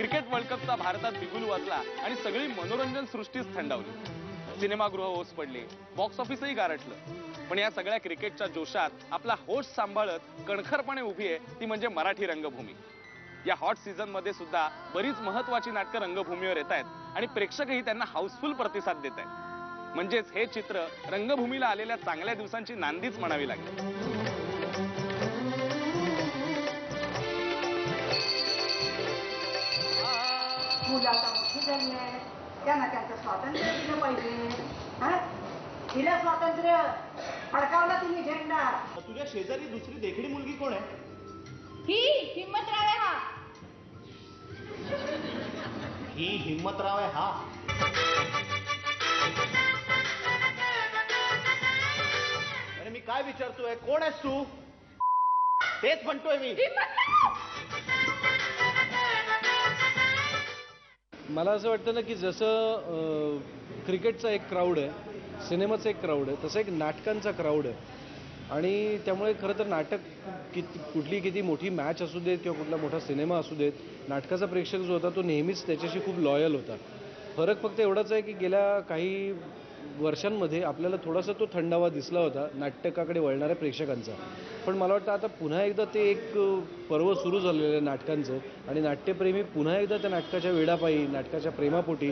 Cricket world कपचा भारतात बिगुल वाजला आणि सगळी मनोरंजन सृष्टीच थंडावली। सिनेमागृह ओस पडले, बॉक्स ऑफिसही गारठलं। पण या सगळ्या क्रिकेटच्या जोशात आपला होश सांभाळत कणखरपणे उभी आहे ती म्हणजे मराठी रंगभूमी। या हॉट सीझन मध्ये सुद्धा बरीच महत्त्वाची नाटकं रंगभूमीवर येत आहेत आणि प्रेक्षकही त्यांना हाऊसफुल प्रतिसाद देत आहेत। म्हणजेच हे चित्र रंगभूमीला आलेल्या चांगल्या दिवसांची नांदीच म्हणावी लागेल। मुलं आता मोठी झाली आहे, त्यांना त्यांचं स्वातंत्र्य दिलं पाहिजे। दिलं स्वातंत्र्य, फडकावला तुम्ही झेंडा। तुझ्या शेजारी दुसरी देखणी मुलगी कोण आहे? ही हिम्मतराव आहे हा। ही हिम्मतराव आहे हा। अरे मी काय विचारतोय, कोण आहेस तू? तेच म्हणतोय मी। मला असं वाटतं ना की जसं क्रिकेटचा एक क्राऊड आहे, सिनेमाचा एक क्राऊड आहे, तसं एक नाटकांचा क्राऊड आहे। आणि त्यामुळे खरं तर नाटक किती मोठी मॅच असू देत किंवा कुठला मोठा सिनेमा असू देत, नाटकाचा प्रेक्षक जो होता तो नेहमीच त्याच्याशी खूप लॉयल होता। फरक फक्त एवढाच आहे की गेल्या काही वर्षांमध्ये आपल्याला थोडासा तो थंडावा दिसला होता नाटकाकडे वळणाऱ्या प्रेक्षकांचा। पण मला वाटतं आता पुन्हा एकदा ते एक पर्व सुरू झालेलं आहे नाटकांचं आणि नाट्यप्रेमी पुन्हा एकदा त्या नाटकाच्या वेडापायी, नाटकाच्या प्रेमापोटी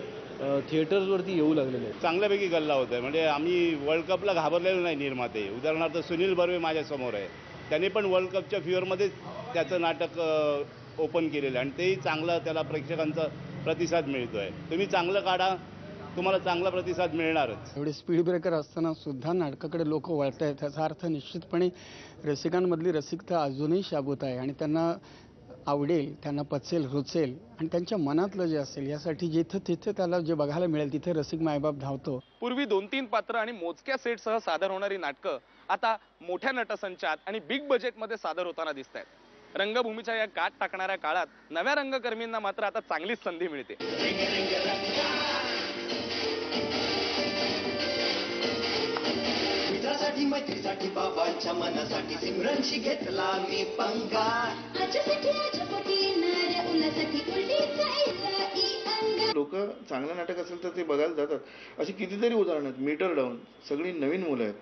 थिएटर्सवरती येऊ लागलेले आहेत। चांगल्यापैकी गल्ला होत आहे। म्हणजे आम्ही वर्ल्ड कपला घाबरलेलो नाही निर्माते। उदाहरणार्थ सुनील बर्वे माझ्यासमोर आहे, त्याने पण वर्ल्ड कपच्या फिअरमध्येच त्याचं नाटक ओपन केलेलं आणि तेही चांगलं, त्याला प्रेक्षकांचा प्रतिसाद मिळतोय। तुम्ही चांगलं काढा, तुम्हाला चांगला प्रतिसाद मिळणारच। एवढे स्पीड ब्रेकर असताना सुद्धा नाटकाकडे लोक वळत आहेत, त्याचा अर्थ निश्चितपणे रसिकांमधली रसिकता अजूनही शाबूत आहे आणि त्यांना आवडेल, त्यांना पचेल, रुचेल आणि त्यांच्या मनातलं जे असेल यासाठी जिथं तिथे त्याला जे बघायला मिळेल तिथे रसिक मायबाप धावतो। पूर्वी 2-3 पात्र आणि मोजक्या सेटसह सादर होणारी नाटकं आता मोठ्या नटसंचात आणि बिग बजेटमध्ये सादर होताना दिसत आहेत। रंगभूमीच्या या काट टाकणाऱ्या काळात नव्या रंगकर्मींना मात्र आता चांगलीच संधी मिळते। मैत्रीसाठी बाबांच्या मनासाठी सिमरनशी घेतला मी पंगा। लोक चांगलं नाटक असेल तर ते बघायला जातात। अशी कितीतरी उदाहरणं आहेत। मीटर डाऊन, सगळी नवीन मुलं आहेत।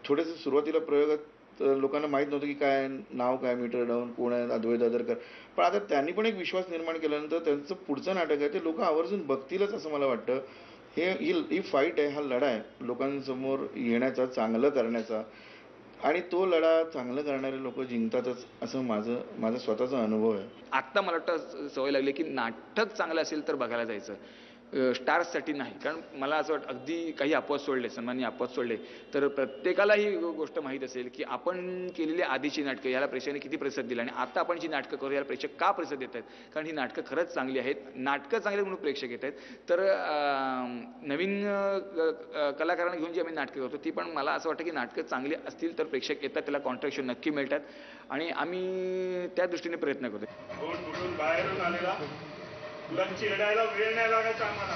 थोडेसे सुरुवातीला प्रयोगात लोकांना माहीत नव्हतं की काय नाव, काय मीटर डाऊन, कोण आहे, अद्वैत दादरकर। पण आता त्यांनी पण एक विश्वास निर्माण केल्यानंतर त्यांचं पुढचं नाटक आहे ते लोक आवर्जून बघतीलच असं मला वाटतं। ही फाईट आहे, हा लढा आहे लोकांसमोर येण्याचा, चांगलं करण्याचा, आणि तो लढा चांगलं करणारे लोक जिंकतातच असं माझा स्वतःचा अनुभव आहे। आत्ता मला वाटतं सवय लागली की नाटक चांगलं असेल तर बघायला जायचं, स्टार्ससाठी नाही। कारण मला असं वाटतं अगदी काही अपवाद सोडले, सन्माननीय अपवाद सोडले तर प्रत्येकाला ही गोष्ट माहीत असेल की आपण केलेली आधीची नाटकं याला प्रेक्षकाने किती प्रतिसाद दिला आणि आता आपण जी नाटकं करू याला प्रेक्षक का प्रतिसाद देत आहेत। कारण ही नाटकं खरंच चांगली आहेत, नाटकं चांगली म्हणून प्रेक्षक येत आहेत। तर नवीन कलाकारांना घेऊन जी आम्ही नाटकं करतो ती पण मला असं वाटतं की नाटकं चांगली असतील तर प्रेक्षक येतात, त्याला कॉन्ट्रॅक्शन नक्की मिळतात आणि आम्ही त्या दृष्टीने प्रयत्न करतो। बाहेरून आलेला मुलांची लढायला वेळ नाही लागायचा आम्हाला।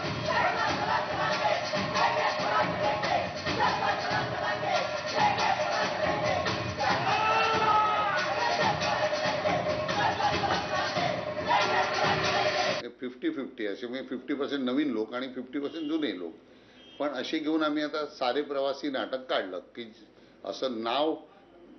50-50 असे, म्हणजे 50% नवीन लोक आणि 50% जुने लोक। पण असे घेऊन आम्ही आता सारे प्रवासी नाटक काढलं की असं नाव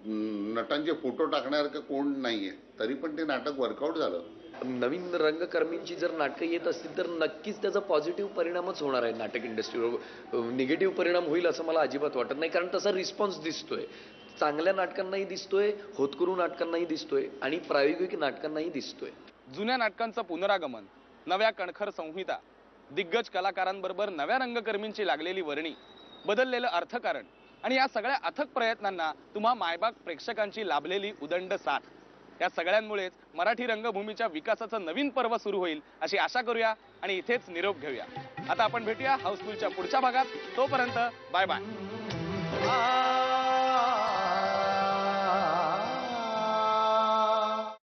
नटांचे फोटो टाकणार का कोण नाहीये, तरी पण ते नाटक वर्कआउट झालं। नवीन रंगकर्मींची जर नाटकं येत असतील तर नक्कीच त्याचा पॉझिटिव्ह परिणामच होणार आहे नाटक इंडस्ट्रीवर। निगेटिव्ह परिणाम होईल असं मला अजिबात वाटत नाही, कारण तसा रिस्पॉन्स दिसतोय, चांगल्या नाटकांनाही दिसतोय, होतकरू नाटकांनाही दिसतोय आणि प्रायोगिक नाटकांनाही दिसतोय। जुन्या नाटकांचं पुनरागमन, नव्या कणखर संहिता, दिग्गज कलाकारांबरोबर नव्या रंगकर्मींची लागलेली वर्णी, बदललेलं अर्थकारण आणि या सगळ्या अथक प्रयत्नांना तुम्हा मायबाप प्रेक्षकांची लाभलेली उदंड साथ, या सगळ्यांमुळेच मराठी रंगभूमीच्या विकासाचं नवीन पर्व सुरू होईल अशी आशा करूया आणि इथेच निरोप घेऊया। आता आपण भेटूया हाऊसफुलच्या पुढच्या भागात। तोपर्यंत बाय बाय।